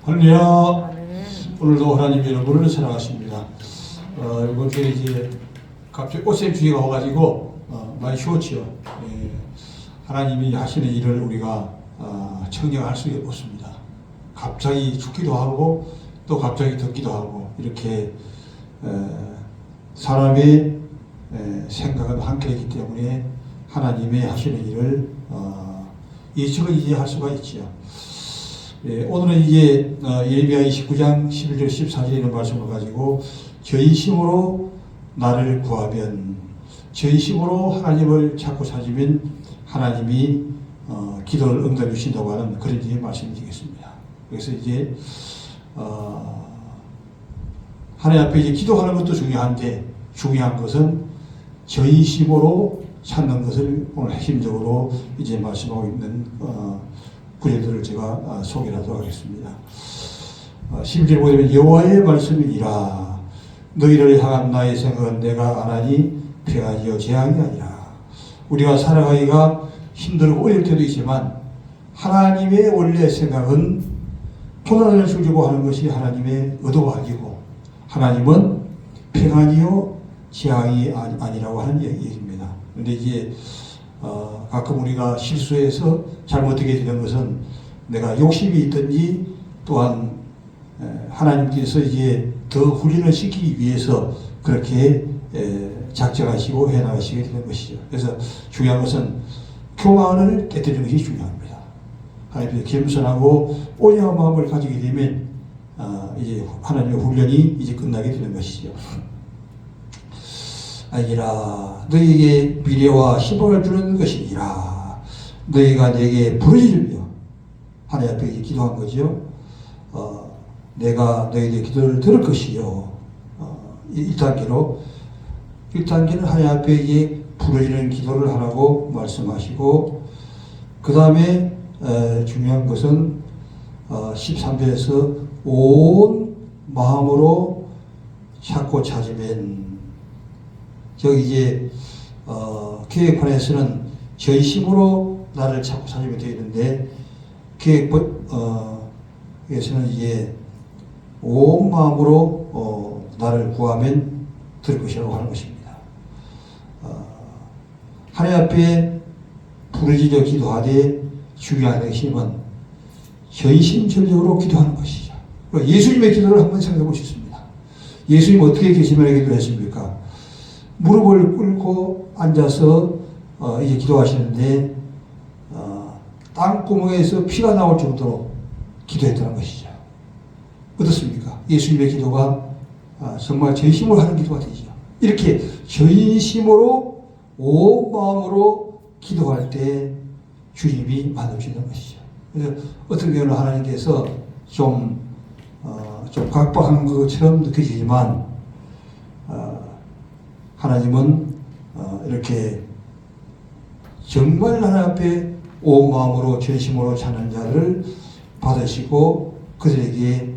할렐루야. 아멘. 오늘도 하나님 여러분을 사랑하십니다. 이번 주에 이제 갑자기 꽃샘 주기가 와가지고 많이 쉬웠지요. 하나님이 하시는 일을 우리가 청량할 수 없습니다. 갑자기 죽기도 하고 또 갑자기 덥기도 하고 이렇게 사람의 생각은 한결이기 때문에 하나님의 하시는 일을 예측을 이제 할 수가 있지요. 오늘은 이제 예레미야 29장 11절 14절에 있는 말씀을 가지고 전심으로 나를 구하면, 전심으로 하나님을 찾고 찾으면 하나님이 기도를 응답해 주신다고 하는 그런 이제 말씀을 드리겠습니다. 그래서 이제 하나님 앞에 이제 기도하는 것도 중요한데, 중요한 것은 전심으로 찾는 것을 오늘 핵심적으로 이제 말씀하고 있는 구절들을 제가 소개하도록 하겠습니다. 11절 보면 여호와의 말씀이니라. 너희를 향한 나의 생각은 내가 안하니 평안이요 재앙이 아니라. 우리가 살아가기가 힘들고 어려울 때도 있지만 하나님의 원래 생각은 고난을 주려고 하는 것이 하나님의 의도가 아니고, 하나님은 평안이요 재앙이 아니라고 하는 얘기입니다. 그런데 이제 가끔 우리가 실수해서 잘못되게 되는 것은 내가 욕심이 있든지 또한 하나님께서 이제 더 훈련을 시키기 위해서 그렇게 작정하시고 해나가시게 되는 것이죠. 그래서 중요한 것은 교만을 깨뜨리는 것이 중요합니다. 하나님께서 겸손하고 온유한 마음을 가지게 되면 이제 하나님의 훈련이 이제 끝나게 되는 것이죠. 아니라 너희에게 미래와 희망을 주는 것이니라. 너희가 내게 부르짖으며, 하나님 앞에 기도한 거죠. 내가 너희의 기도를 들을 것이요. 1단계로 1단계는 하나님 앞에 이제 부르짖는 기도를 하라고 말씀하시고, 그 다음에 중요한 것은 13절에서 온 마음으로 찾고 찾으면, 저기 이제 계획판에서는 전심으로 나를 찾고 찾으면 되어 있는데, 계획에서는 이제 온 마음으로 나를 구하면 들 것이라고 하는 것입니다. 하나님 앞에 부르짖어 기도하되 중요한 핵심은 전심전력으로 기도하는 것이죠. 예수님의 기도를 한번 생각해 보셨습니다. 예수님 어떻게 계시면에 기도했습니까? 무릎을 꿇고 앉아서 이제 기도하시는데 땅구멍에서 피가 나올 정도로 기도했다는 것이죠. 어떻습니까? 예수님의 기도가 정말 전심으로 하는 기도가 되죠. 이렇게 전심으로 온 마음으로 기도할 때 주님이 만나주시는 것이죠. 그래서 어떤 경우는 하나님께서 좀 각박한 것처럼 느껴지지만 하나님은 이렇게 정말 하나님 앞에 온 마음으로 전심으로 찾는 자를 받으시고 그들에게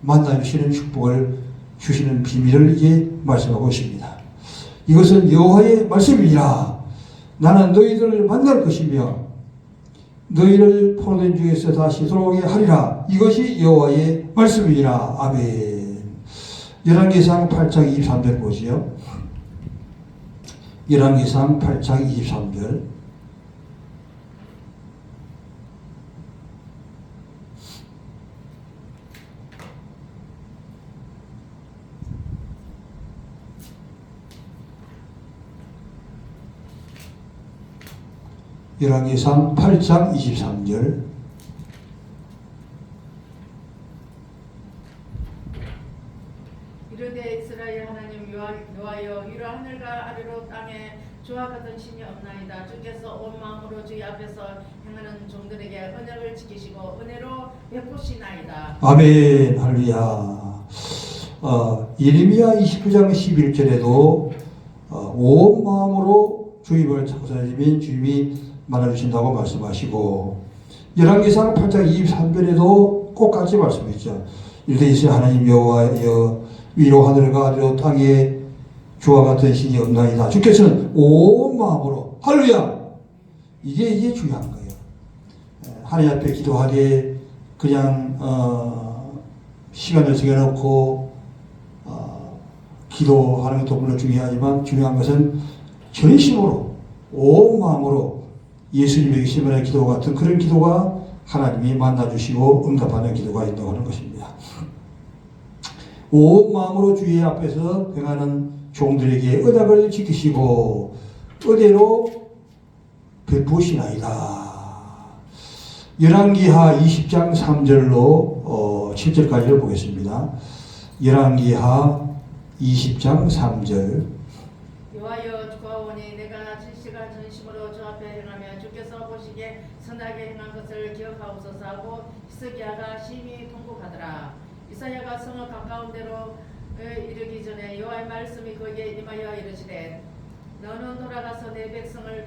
만나주시는 축복을 주시는 비밀을 이제 말씀하고 있습니다. 이것은 여호와의 말씀이니라. 나는 너희들을 만날 것이며 너희를 포로된 중에서 다시 돌아오게 하리라. 이것이 여호와의 말씀이니라. 아멘. 열왕기상 8장 23절 보지요. 열왕기상 8장 23절. 열왕기상 8장 23절. 이르되 이스라엘 하나님 여호와여, 이로 하늘과 아래로 땅에 주와 같은 신이 없나이다. 주께서 온 마음으로 주의 앞에서 행하는 종들에게 언약을 지키시고 은혜로 베푸시나이다. 아멘. 할렐루야. 예레미야 29장 11절에도 온 마음으로 주님을 찾고 찾으면 주님이 만나주신다고 말씀하시고, 열왕기상 8장 23절에도 꼭 같이 말씀했죠. 이르되 이스라엘 하나님 여호와여, 위로 하늘과 아래로 땅에 주와 같은 신이 없나이다. 주께서는 온 마음으로, 할렐루야. 이게 중요한 거예요. 하나님 앞에 기도하되 그냥 시간을 정해놓고 기도하는 것도 물론 중요하지만 중요한 것은 전심으로 온 마음으로 예수님에게 실천하는 기도 같은 그런 기도가 하나님이 만나주시고 응답하는 기도가 있다고 하는 것입니다. 온 마음으로 주의 앞에서 행하는 종들에게 언약을 지키시고 은혜로 베푸시나이다. 열왕기하 20장 3절로 7절까지를 보겠습니다. 열왕기하 20장 3절. 여호와여 구하오니 내가 진실과 전심으로 주 앞에 행하며 주께서 보시기에 선하게 행한 것을 기억하옵소서 하고 히스기야가 심히 통곡하더라. 이사야가 성을 가까운 데로 이르기 전에 여호와의 말씀이 그에게 임하여 이르시되 너는 돌아가서 내 백성의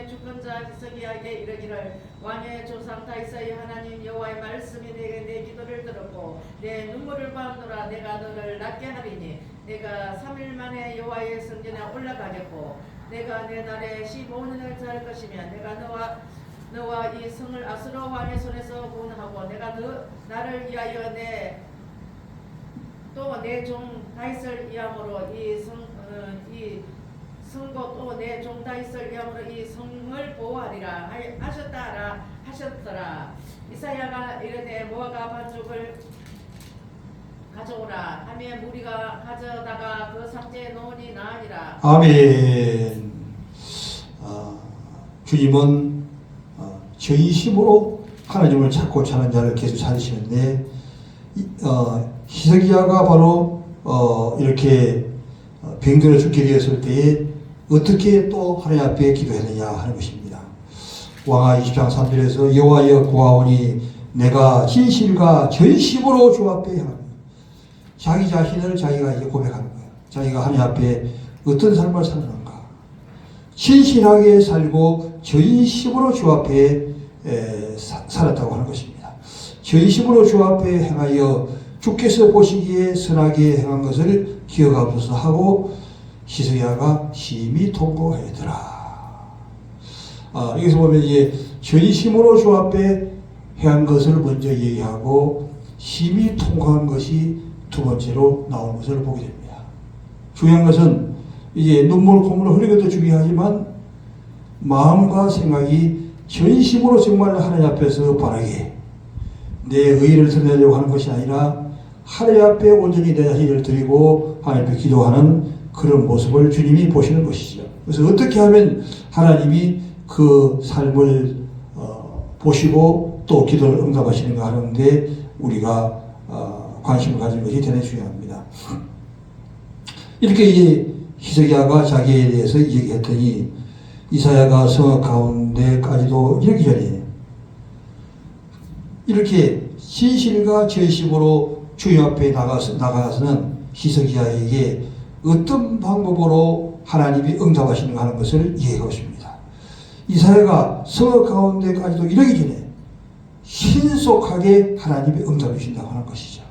주권자 히스기야에게 이르기를 왕의 조상 다윗의 하나님 여호와의 말씀이 내게 내 기도를 들었고 내 눈물을 보았노라. 내가 너를 낫게 하리니 내가 3일 만에 여호와의 성전에 올라가겠고 내가 내 날에 15년을 잘 것이며 내가 너와 이 성을 아수르 왕의 손에서 구원하고 내가 나를 위하여 내 종 다윗을 위함으로 이 성고 또 내 종 다윗을 위함으로 이 성을 보호하리라 하셨더라. 이사야가 이르되 모아가 반죽을 가져오라 하며 무리가 가져다가 그 상자에 넣으니 나으니라. 아멘. 주님은 전심으로 하나님을 찾고 찾는 자를 계속 찾으시는데 히스기야가 바로 이렇게 병들어 죽게 되었을 때에 어떻게 또 하나님 앞에 기도했느냐 하는 것입니다. 왕하 20장 3절에서 여호와여 구하오니 내가 진실과 전심으로 주 앞에 행하며 자기 자신을 자기가 이제 고백하는 거예요. 자기가 하나님 앞에 어떤 삶을 살았는가. 진실하게 살고 전심으로 주 앞에 살았다고 하는 것입니다. 전심으로 주 앞에 행하여 주께서 보시기에 선하게 행한 것을 기억하옵소서 하고 히스기야가 심히 통곡하더라. 여기서 보면 이제 전심으로 주 앞에 행한 것을 먼저 얘기하고 심히 통곡한 것이 두 번째로 나온 것을 보게 됩니다. 중요한 것은 이제 눈물 콧물 흘리는 것도 중요하지만 마음과 생각이 전심으로 정말 하나님 앞에서 바르게 내 의의를 드러내려고 하는 것이 아니라 하나님 앞에 온전히 내 자신을 드리고 하나님 앞에 기도하는 그런 모습을 주님이 보시는 것이죠. 그래서 어떻게 하면 하나님이 그 삶을 보시고 또 기도를 응답하시는가 하는데 우리가 관심을 가지는 것이 대단히 중요합니다. 이렇게 이제 히스기야가 자기에 대해서 얘기했더니 이사야가 성읍 가운데까지도 이르기 전에 이렇게 진실과 전심으로 주님 앞에 나가서는 히스기야에게 어떤 방법으로 하나님이 응답하시는가 하는 것을 이해하고 있습니다. 이사야가 성읍 가운데까지도 이르기 전에 신속하게 하나님이 응답해 주신다고 하는 것이죠.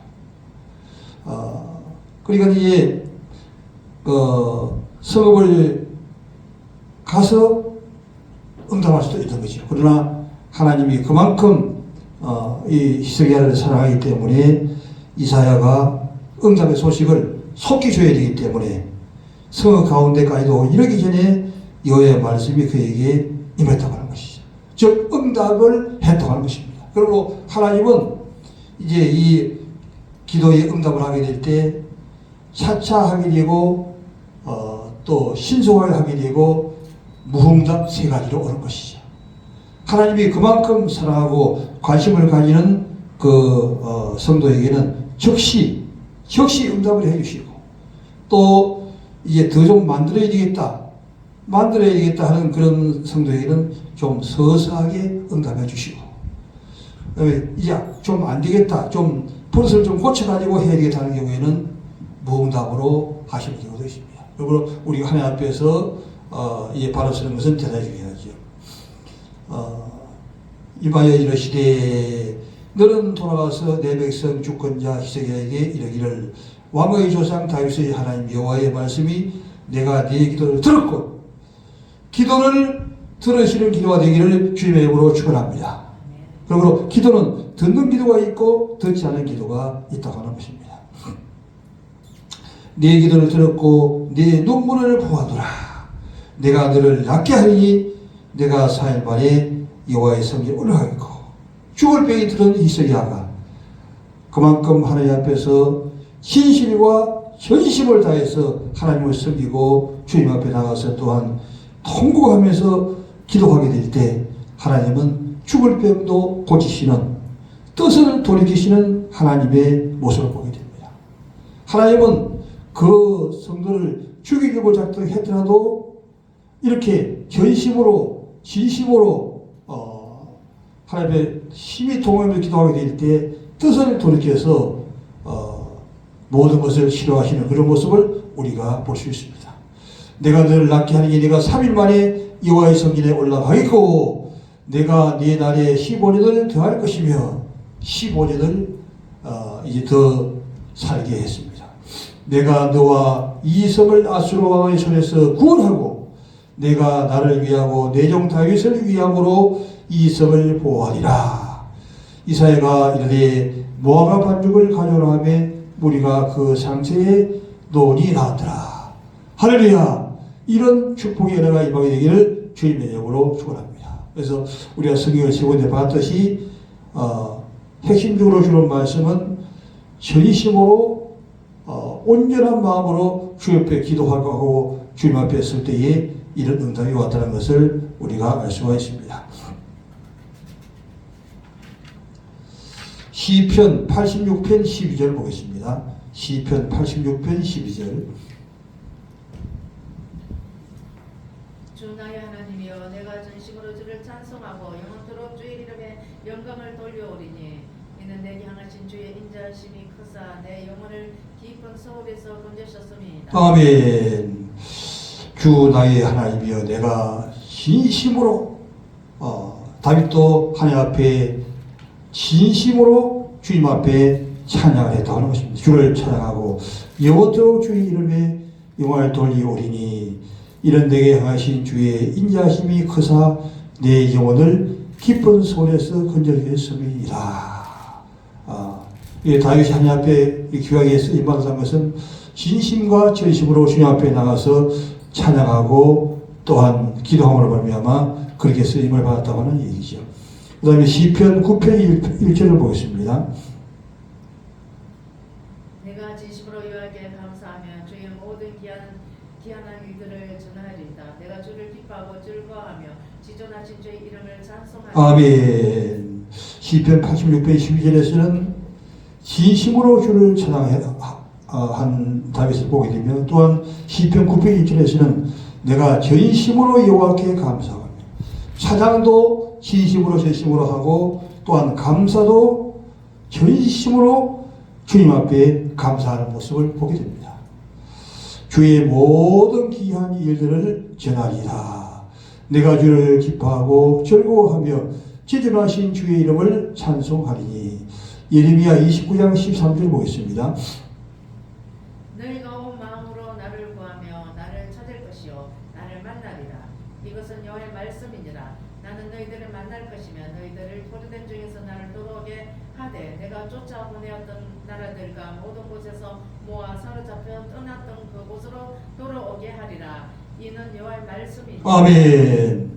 그러니까 이제 성읍을 가서 응답할 수도 있는 거죠. 그러나 하나님이 그만큼 이 히스기야를 사랑하기 때문에 이사야가 응답의 소식을 속히 줘야 되기 때문에 성읍 가운데까지도 이르기 전에 여호와의 말씀이 그에게 임했다고 하는 것이죠. 즉 응답을 했다고 하는 것입니다. 그리고 하나님은 이제 이 기도에 응답을 하게 될 때 차차 하게 되고 또 신속하게 하게 되고 무응답 세 가지로 오는 것이죠. 하나님이 그만큼 사랑하고 관심을 가지는 그 성도에게는 즉시 응답을 해주시고 또 이제 더 좀 만들어야 되겠다 하는 그런 성도에게는 좀 서서하게 응답해 주시고 이제 좀 안 되겠다 좀 버릇을 좀 고쳐가지고 해야 되겠다는 경우에는 무응답으로 하시는 경우도 있습니다. 그리고 우리가 하나님 앞에서 이제 바로 서는 것은 대단히 중요하죠. 이마여 이르시되 너는 돌아가서 내 백성 주권자 히스기야에게 이르기를 왕의 조상 다윗의 하나님 여호와의 말씀이 내가 네 기도를 들었고 기도를 들으시는 기도가 되기를 주님의 이름으로 축원합니다. 그러므로 기도는 듣는 기도가 있고 듣지 않은 기도가 있다고 하는 것입니다. 내 기도를 들었고 내 눈물을 보아두라. 내가 너를 낫게 하리니 내가 4일 만에 여호와의 성에 올라가겠고. 죽을 병이 들은 히스기야가 그만큼 하나님 앞에서 진실과 전심을 다해서 하나님을 섬기고 주님 앞에 나가서 또한 통곡하면서 기도하게 될 때 하나님은 죽을 병도 고치시는, 뜻을 돌이키시는 하나님의 모습을 보게 됩니다. 하나님은 그 성도를 죽이려고 작정했더라도 이렇게 전심으로 진심으로 하나님의 힘이 동하며 기도하게 될 때 뜻을 돌이켜서 모든 것을 싫어하시는 그런 모습을 우리가 볼 수 있습니다. 내가 너를 낫게 하니 네가 3일 만에 여호와의 성전에 올라가겠고 내가 네 날에 15년을 더할 것이며 15년을 이제 더 살게 했습니다. 내가 너와 이 성을 아수르 왕의 손에서 구원하고 내가 나를 위하고 내 종 다윗을 위함으로 이 성을 보호하리라. 이사야가 이르되 모압 반죽을 가져오라 하며 무리가 그 상처에 논이 나왔더라. 할렐루야. 이런 축복의 은혜가 임하게 되기를 주님의 이름으로 축원합니다. 그래서 우리가 성경을 세번째 봤듯이 핵심적으로 주는 말씀은 전심으로 온전한 마음으로 주 옆에 기도하고 주님 앞에 설 때에 이런 응답이 왔다는 것을 우리가 알 수가 있습니다. 시편 86편 12절 보겠습니다. 시편 86편 12절. 주 나의 하나님이여 내가 전심으로 주를 찬송하고 영원토록 주의 이름에 영광을 돌려오리니 이는 내게 향하신 주의 인자하심이 크사 내 영혼을 깊은 소울에서 건져셨음이니이다. 아멘. 주 나의 하나님이여 내가 진심으로 다윗도 하나님 앞에 진심으로 주님 앞에 찬양을 했다고 하는 것입니다. 주를 찬양하고 영원토록 주의 이름에 영광을 돌리오리니 이런 내게 향하신 주의 인자하심이 크사 내 영혼을 깊은 소원에서 건져주셨음이니이다. 다윗이 하나님 앞에 귀하게 쓰임받았다는 것은 진심과 전심으로 주님 앞에 나가서 찬양하고 또한 기도함으로 말미암아 그렇게 쓰임을 받았다고 하는 얘기죠. 그 다음에 시편 9편 1절을 보겠습니다. 내가 진심으로 여호와께 감사하며 주의 모든 기한한 일들을 전하리이다. 내가 주를 기뻐하고 즐거워하며 지존하신 주의 이름을 찬송하리이다. 아멘. 시편 86편 12절에서는 진심으로 주를 찬양한 다윗을 보게 되며 또한 시편 9편 1절에서는 내가 전심으로 여호와께 감사하며 찬양도 진심으로 전심으로 하고 또한 감사도 전심으로 주님 앞에 감사하는 모습을 보게 됩니다. 주의 모든 귀한 일들을 전하리라. 내가 주를 기뻐하고 즐거워하며 지존하신 주의 이름을 찬송하리니. 예레미야 29장 13절 보겠습니다. 너희가 온 마음으로 나를 구하며 나를 찾을 것이요 나를 만나리라. 이것은 여호와의 말씀이니라. 나는 너희들을 만날 것이며 너희들을 포로된 중에서 나를 돌아오게 하되 내가 쫓아보내었던 나라들과 모든 곳에서 모아 사로잡혀 떠났던 그곳으로 돌아오게 하리라. 이는 여호와의 말씀이니라. 아멘.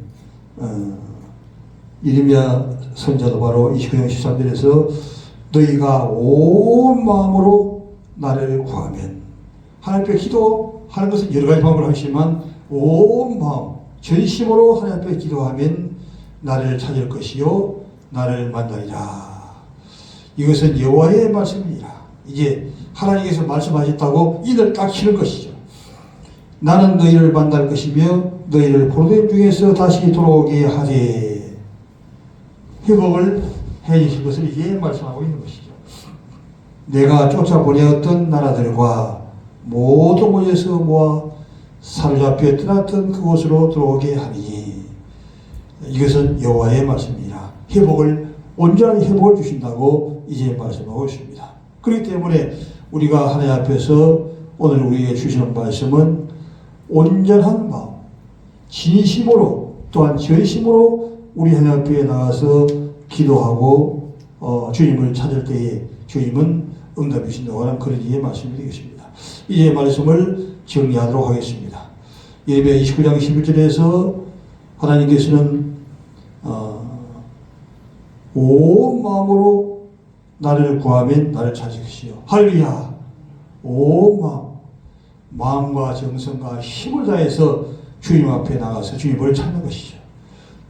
예레미야 선자도 바로 29장 13절에서 너희가 온 마음으로 나를 구하면, 하나님 앞에 기도하는 것은 여러 가지 방법을 하시지만 온 마음 전심으로 하나님 앞에 기도하면 나를 찾을 것이요 나를 만나리라. 이것은 여호와의 말씀이니라. 이제 하나님께서 말씀하셨다고 이들 딱 치는 것이죠. 나는 너희를 만날 것이며 너희를 포로된 중에서 다시 돌아오게 하되 회복을 해주실 것을 이제 말씀하고 있는 것이죠. 내가 쫓아보내었던 나라들과 모든 곳에서 모아 사로잡혀 떠났던 그곳으로 들어오게 하니. 이것은 여호와의 말씀이라. 회복을, 온전한 회복을 주신다고 이제 말씀하고 있습니다. 그렇기 때문에 우리가 하나님 앞에서 오늘 우리에게 주시는 말씀은 온전한 마음, 진심으로 또한 전심으로 우리 하나님 앞에 나가서 기도하고 주님을 찾을 때에 주님은 응답해 주신다고 하는 그런 이의 말씀을 드리겠습니다. 이의 말씀을 정리하도록 하겠습니다. 예레미야 29장 11절에서 하나님께서는 온 마음으로 나를 구하면 나를 찾으시오. 할렐루야. 온 마음과 정성과 힘을 다해서 주님 앞에 나가서 주님을 찾는 것이죠.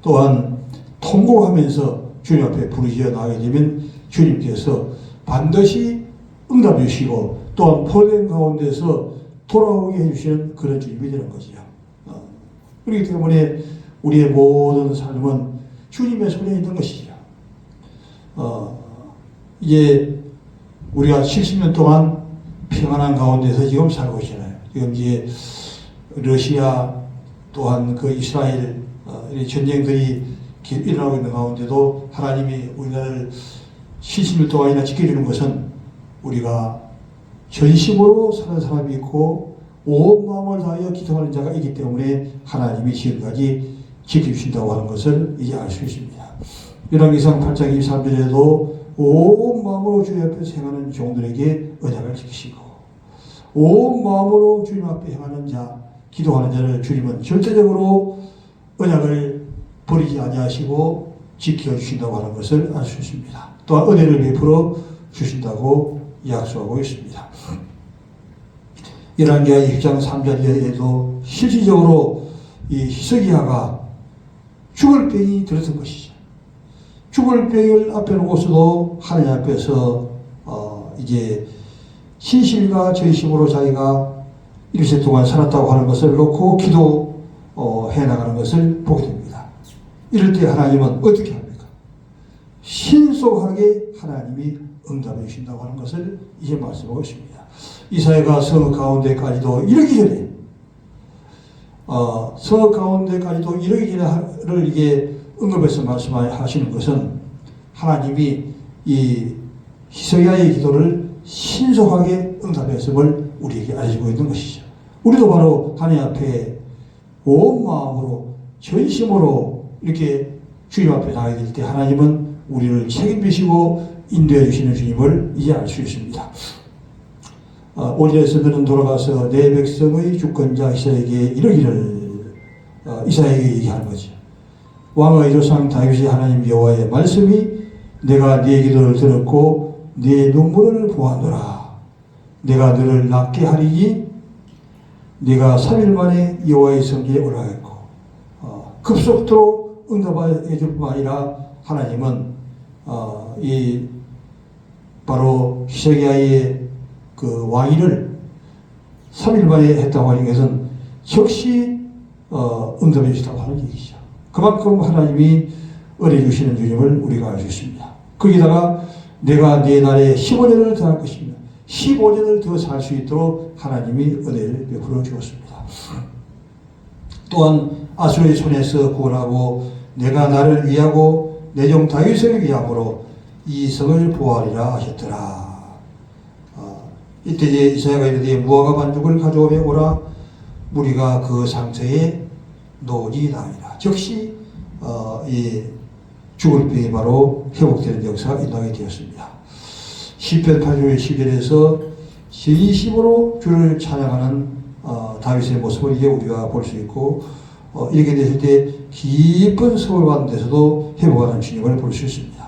또한 통곡하면서 주님 앞에 부르짖어 나가게 되면 주님께서 반드시 응답해 주시고 또한 포된 가운데서 돌아오게 해주시는 그런 주님이 되는 것이죠. 그렇기 때문에 우리의 모든 삶은 주님의 손에 있는 것이죠. 이제 우리가 70년 동안 평안한 가운데서 지금 살고 있잖아요. 지금 이제 러시아 또한 그 이스라엘 전쟁들이 일어나고 있는 가운데도 하나님이 우리나라를 70년 동안이나 지켜주는 것은 우리가 전심으로 사는 사람이 있고 온 마음을 다하여 기도하는 자가 있기 때문에 하나님이 지금까지 지켜주신다고 하는 것을 이제 알 수 있습니다. 열왕기상 8장 23절에도 온 마음으로 주님 앞에 행하는 종들에게 언약을 지키시고 온 마음으로 주님 앞에 행하는 자, 기도하는 자를 주님은 절대적으로 언약을 버리지 아니하시고 지켜주신다고 하는 것을 알 수 있습니다. 또한 은혜를 베풀어 주신다고 약속하고 있습니다. 열왕기하 20장 3절에도 실질적으로 이 히스기야가 죽을 병이 들었던 것이죠. 죽을 병을 앞에 놓고서도 하나님 앞에서 이제 신실과 전심으로 자기가 일세 동안 살았다고 하는 것을 놓고 기도해 나가는 것을 보게 됩니다. 이럴 때 하나님은 어떻게 합니까? 신속하게 하나님이 응답해 주신다고 하는 것을 이제 말씀하고 있습니다. 이사야가 성읍 가운데까지도 이르기 전에 성읍 가운데까지도 이르기 전에를 이게 언급해서 말씀하시는 것은 하나님이 이 히스기야의 기도를 신속하게 응답했음을 우리에게 알려주고 있는 것이죠. 우리도 바로 하나님 앞에 온 마음으로 전심으로 이렇게 주님 앞에 나가게 될 때 하나님은 우리를 책임지시고 인도해 주시는 주님을 이제 알 수 있습니다. 오늘에서 너는 돌아가서 내 백성의 주권자 이사야에게 이르기를 이사야에게 얘기하는 거죠. 왕의 조상 다윗의 하나님 여호와의 말씀이 내가 네 기도를 들었고 네 눈물을 보았노라. 내가 너를 낫게 하리니 네가 3일 만에 여호와의 성전에 올라가겠고 급속도로 응답해 줄 뿐만 아니라 하나님은 이 바로 히스기야의 그 왕위를 3일 만에 했다고 하는 것은 즉시 응답해 주시다고 하는 얘기죠. 그만큼 하나님이 은혜 주시는 주님을 우리가 알 수 있습니다. 거기다가 내가 네 날에 15년을 더 할 것이며 15년을 더 살 수 있도록 하나님이 은혜를 베풀어 주었습니다. 또한 아수르의 손에서 구원하고 내가 나를 위하고 내 종 다윗을 위함으로 이 성을 보호하리라 하셨더라. 이때 이제 이사야가 이르되 무화과 반죽을 가져오며 오라. 무리가 그 상처에 논이 나니라. 즉시 이 죽을 병이 바로 회복되는 역사가 일어나게 되었습니다. 시편 8편 10절에서 진심으로 주를 찬양하는 다윗의 모습을 이제 우리가 볼 수 있고 이렇게 됐을 때 깊은 서울 가운데서도 회복하는 주님을 볼 수 있습니다.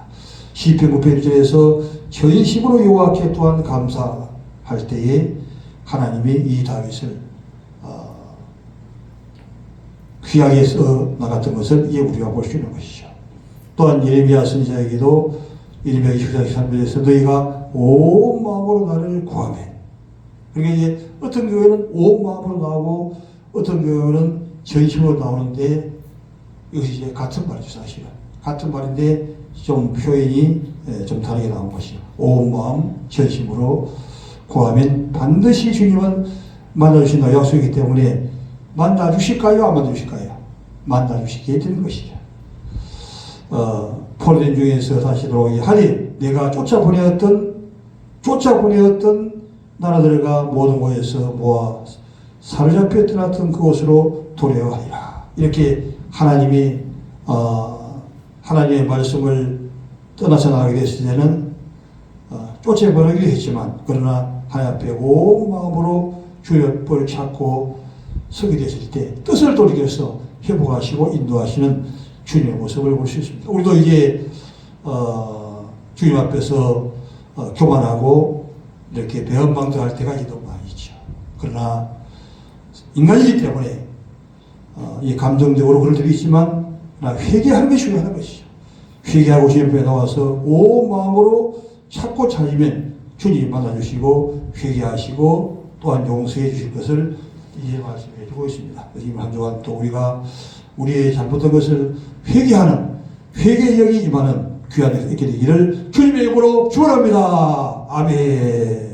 시편 9편 1절에서 전심으로 여호와께 또한 감사할 때에 하나님이 이 다윗을 귀하게 써 나갔던 것을 이제 우리가 볼 수 있는 것이죠. 또한 예레미야 선지자에게도 예레미야 29장 13절에서 너희가 온 마음으로 나를 구하면, 그러니까 이제 어떤 경우에는 온 마음으로 나오고 어떤 경우는 전심으로 나오는데 이것이 이제 같은 말이죠. 사실은 같은 말인데 좀 표현이 좀 다르게 나온 것이죠. 온 마음 전심으로 구하면 반드시 주님은 만나주신다고 약속이기 때문에 만나주실까요? 안 만나주실까요? 만나주시게 되는 것이죠. 포로된 중에서 다시 돌아오기 하니 내가 쫓아보내었던 나라들과 모든 곳에서 모아 사로잡혀 떠났던 그곳으로 도래하리라. 이렇게 하나님이 하나님의 말씀을 떠나서 나가게 됐을 때는 쫓아버리기도 했지만 그러나 하나님 앞에 온 마음으로 주의 옆을 찾고 서게 됐을 때 뜻을 돌이켜서 회복하시고 인도하시는 주님의 모습을 볼 수 있습니다. 우리도 이제 주님 앞에서 교만하고 이렇게 배은망덕할 때가 이도 많이 있죠. 그러나 인간이기 때문에 이 감정적으로 그럴 때도 있지만 회개하는 것이 중요한 것이죠. 회개하고 주님 앞에 나와서 온 마음으로 찾고 찾으면 주님이 만나주시고 회개하시고 또한 용서해 주실 것을 이제 말씀해 주고 있습니다. 이 한 주간 또 우리가 우리의 잘못된 것을 회개하는 회개력이 임하는 귀한 데 있게 되기를 주님의 이름으로 축원합니다. 아멘.